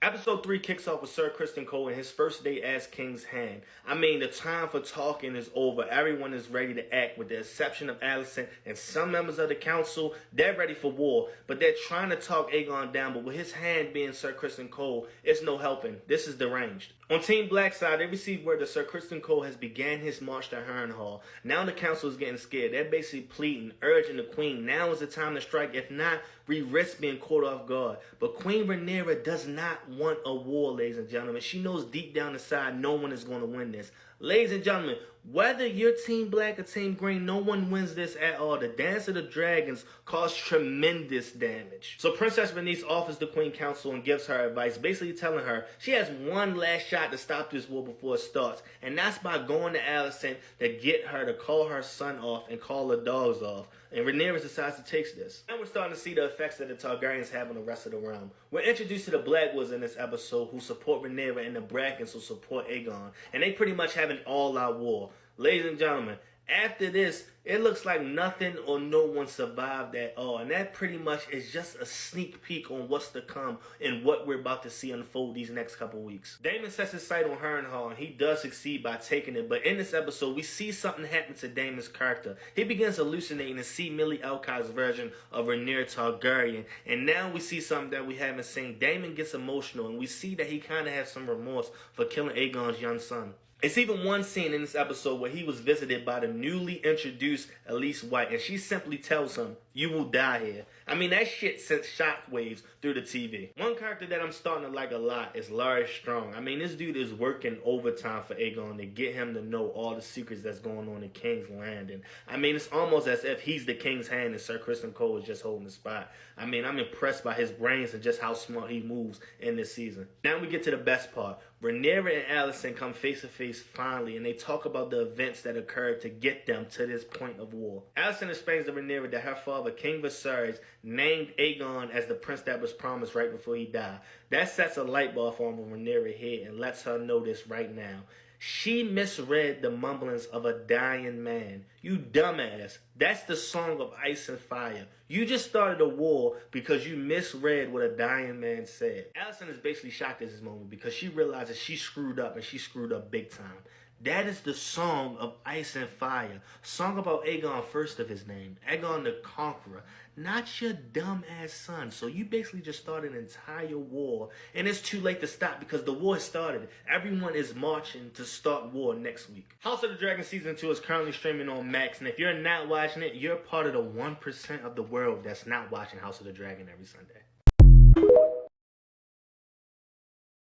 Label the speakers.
Speaker 1: Episode 3 kicks off with Sir Criston Cole and his first day as King's Hand. I mean, the time for talking is over. Everyone is ready to act, with the exception of Alicent and some members of the council. They're ready for war, but they're trying to talk Aegon down. But with his hand being Sir Criston Cole, it's no helping. This is deranged. On Team Black side, they received word that Sir Criston Cole has began his march to Harrenhal. Now the council is getting scared. They're basically pleading, urging the Queen. Now is the time to strike. If not, we risk being caught off guard. But Queen Rhaenyra does not want a war, ladies and gentlemen. She knows deep down inside no one is going to win this. Ladies and gentlemen, whether you're Team Black or Team Green, no one wins this at all. The Dance of the Dragons caused tremendous damage. So Princess Rhaenys offers the Queen Council and gives her advice, basically telling her she has one last shot to stop this war before it starts. And that's by going to Alicent to get her to call her son off and call the dogs off. And Rhaenyra decides to take this. And we're starting to see the effects that the Targaryens have on the rest of the realm. We're introduced to the Blackwoods in this episode, who support Rhaenyra, and the Brackens who support Aegon. And they pretty much have an all-out war. Ladies and gentlemen, after this, it looks like nothing or no one survived at all. And that pretty much is just a sneak peek on what's to come and what we're about to see unfold these next couple weeks. Daemon sets his sight on Harrenhal, and he does succeed by taking it. But in this episode, we see something happen to Daemon's character. He begins hallucinating and see Millie Alcott's version of Rhaenyra Targaryen. And now we see something that we haven't seen. Daemon gets emotional, and we see that he kind of has some remorse for killing Aegon's young son. It's even one scene in this episode where he was visited by the newly introduced Elise White, and she simply tells him, "You will die here." I mean, that shit sent shockwaves through the TV. One character that I'm starting to like a lot is Larry Strong. I mean, this dude is working overtime for Aegon to get him to know all the secrets that's going on in King's Landing. I mean, it's almost as if he's the King's Hand and Sir Criston Cole is just holding the spot. I mean, I'm impressed by his brains and just how smart he moves in this season. Now we get to the best part. Rhaenyra and Alicent come face to face finally, and they talk about the events that occurred to get them to this point of war. Alicent explains to Rhaenyra that her father, King Viserys, named Aegon as the prince that was promised right before he died. That sets a light bulb on Rhaenyra's head and lets her know this right now. She misread the mumblings of a dying man. You dumbass. That's the Song of Ice and Fire. You just started a war because you misread what a dying man said. Alicent is basically shocked at this moment because she realizes she screwed up, and she screwed up big time. That is the Song of Ice and Fire. Song about Aegon first of his name. Aegon the Conqueror. Not your dumb-ass son. So you basically just started an entire war. And it's too late to stop because the war has started. Everyone is marching to start war next week. House of the Dragon Season 2 is currently streaming on Max. And if you're not watching it, you're part of the 1% of the world that's not watching House of the Dragon every Sunday.